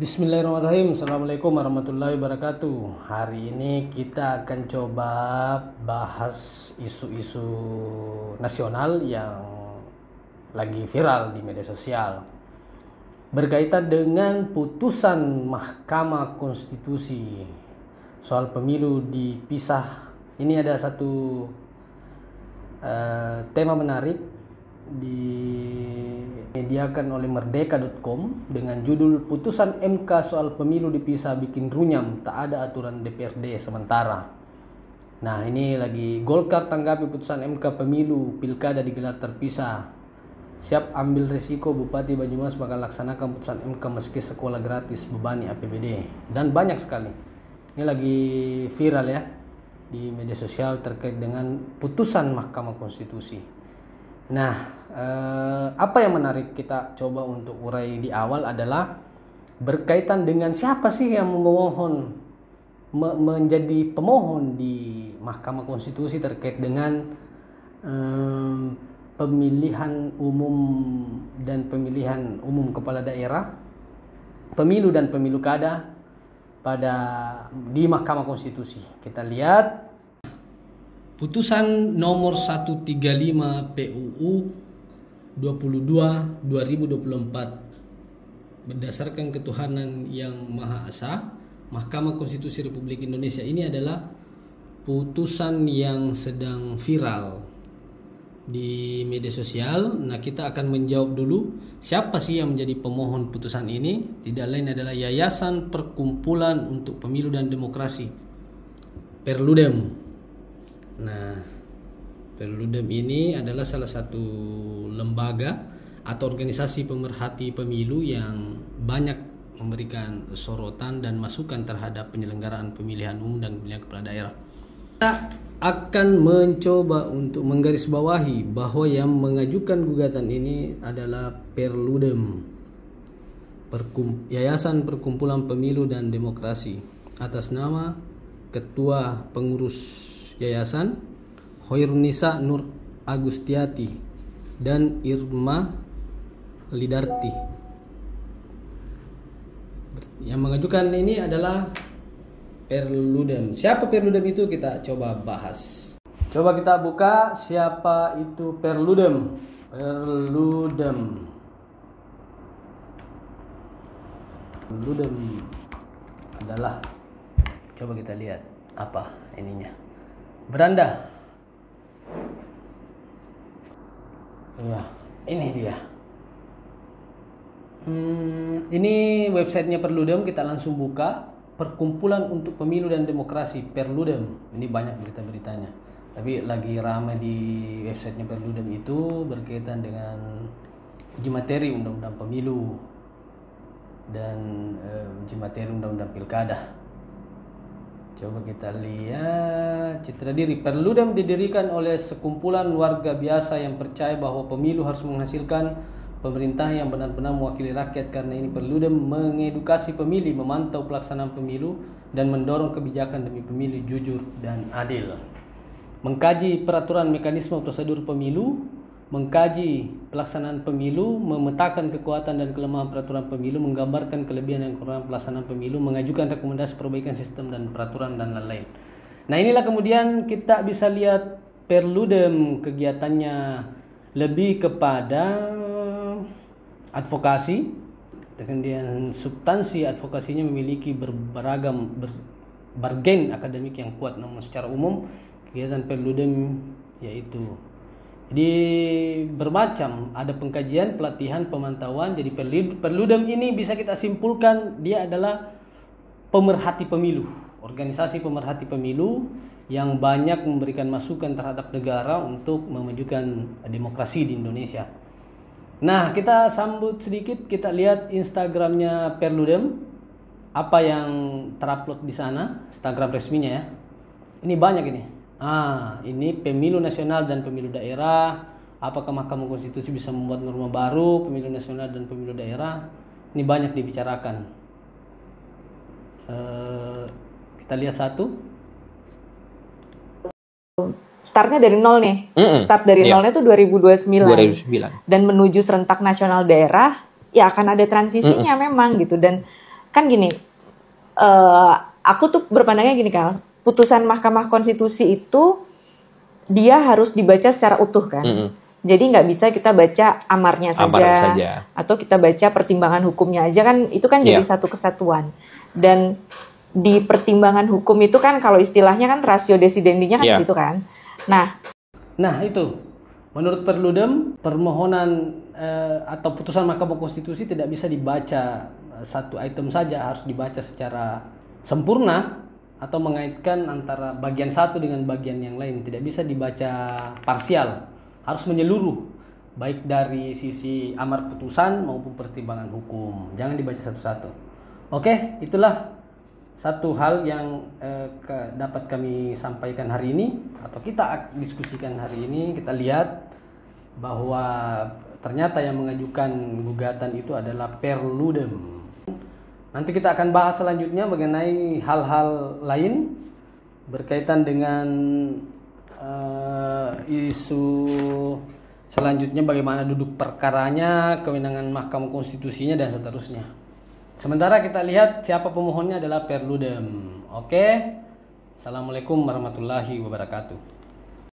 Bismillahirrahmanirrahim. Assalamualaikum warahmatullahi wabarakatuh. Hari ini kita akan coba bahas isu-isu nasional yang lagi viral di media sosial berkaitan dengan putusan Mahkamah Konstitusi soal pemilu dipisah. Ini ada satu tema menarik disediakan oleh merdeka.com dengan judul Putusan MK soal pemilu dipisah bikin runyam, tak ada aturan DPRD sementara. Nah, ini lagi Golkar tanggapi putusan MK pemilu pilkada digelar terpisah. Siap ambil resiko Bupati Banyumas bakal laksanakan putusan MK meski sekolah gratis bebani APBD. Dan banyak sekali. Ini lagi viral ya di media sosial terkait dengan putusan Mahkamah Konstitusi. Nah, apa yang menarik kita coba untuk urai di awal adalah berkaitan dengan siapa sih yang memohon menjadi pemohon di Mahkamah Konstitusi terkait dengan pemilihan umum dan pemilihan umum kepala daerah, pemilu dan pemilu kada di Mahkamah Konstitusi. Kita lihat Putusan nomor 135 PUU 22/2024 berdasarkan ketuhanan yang Maha Esa, Mahkamah Konstitusi Republik Indonesia ini adalah putusan yang sedang viral di media sosial. Nah, kita akan menjawab dulu siapa sih yang menjadi pemohon putusan ini. Tidak lain adalah Yayasan Perkumpulan untuk Pemilu dan Demokrasi, Perludem. Nah, Perludem ini adalah salah satu lembaga atau organisasi pemerhati pemilu yang banyak memberikan sorotan dan masukan terhadap penyelenggaraan pemilihan umum dan pemilihan kepala daerah. Kita akan mencoba untuk menggarisbawahi bahwa yang mengajukan gugatan ini adalah Perludem, Yayasan Perkumpulan Pemilu dan Demokrasi, atas nama Ketua Pengurus Yayasan Hoirunisa Nur Agustiati dan Irma Lidarti. Yang mengajukan ini adalah Perludem. Siapa Perludem itu kita coba bahas. Coba kita buka siapa itu Perludem. Perludem adalah, coba kita lihat apa ininya. Beranda. Ya, ini dia. Ini websitenya Perludem, kita langsung buka. Perkumpulan untuk Pemilu dan Demokrasi, Perludem. Ini banyak berita-beritanya. Tapi lagi ramai di websitenya Perludem itu berkaitan dengan uji materi undang-undang pemilu dan uji materi undang-undang pilkada. Coba kita lihat citra diri. Perludem didirikan oleh sekumpulan warga biasa yang percaya bahwa pemilu harus menghasilkan pemerintah yang benar-benar mewakili rakyat. Karena ini Perludem mengedukasi pemilih, memantau pelaksanaan pemilu, dan mendorong kebijakan demi pemilu jujur dan adil. Mengkaji peraturan mekanisme prosedur pemilu, mengkaji pelaksanaan pemilu, memetakan kekuatan dan kelemahan peraturan pemilu, menggambarkan kelebihan dan kekurangan pelaksanaan pemilu, mengajukan rekomendasi perbaikan sistem dan peraturan dan lain-lain. Nah, inilah kemudian kita bisa lihat Perludem kegiatannya lebih kepada advokasi. Kemudian substansi advokasinya memiliki beragam bargain akademik yang kuat, namun secara umum kegiatan Perludem yaitu bermacam, ada pengkajian, pelatihan, pemantauan. Jadi Perludem ini bisa kita simpulkan dia adalah pemerhati pemilu, organisasi pemerhati pemilu yang banyak memberikan masukan terhadap negara untuk memajukan demokrasi di Indonesia. Nah, kita sambut sedikit, kita lihat Instagramnya Perludem, apa yang terupload di sana, Instagram resminya ya. Ini banyak ini. Ini pemilu nasional dan pemilu daerah. Apakah Mahkamah Konstitusi bisa membuat norma baru pemilu nasional dan pemilu daerah? Ini banyak dibicarakan. Kita lihat satu. Startnya dari nol nih. Start dari nolnya tuh 2029. Dan menuju serentak nasional daerah, ya akan ada transisinya memang gitu. Dan kan gini, aku tuh berpandangnya gini Kal, putusan Mahkamah Konstitusi itu dia harus dibaca secara utuh kan. Jadi nggak bisa kita baca amarnya saja, atau kita baca pertimbangan hukumnya aja kan, itu kan jadi satu kesatuan. Dan di pertimbangan hukum itu kan kalau istilahnya kan ratio decidendinya kan di situ kan. Nah itu menurut Perludem permohonan atau putusan Mahkamah Konstitusi tidak bisa dibaca satu item saja, harus dibaca secara sempurna atau mengaitkan antara bagian satu dengan bagian yang lain, tidak bisa dibaca parsial, harus menyeluruh baik dari sisi amar putusan maupun pertimbangan hukum, jangan dibaca satu-satu. Oke, itulah satu hal yang dapat kami sampaikan hari ini atau kita diskusikan hari ini. Kita lihat bahwa ternyata yang mengajukan gugatan itu adalah Perludem. Nanti kita akan bahas selanjutnya mengenai hal-hal lain berkaitan dengan isu selanjutnya, bagaimana duduk perkaranya, kewenangan Mahkamah Konstitusinya dan seterusnya. Sementara kita lihat siapa pemohonnya adalah Perludem. Oke. Assalamualaikum warahmatullahi wabarakatuh.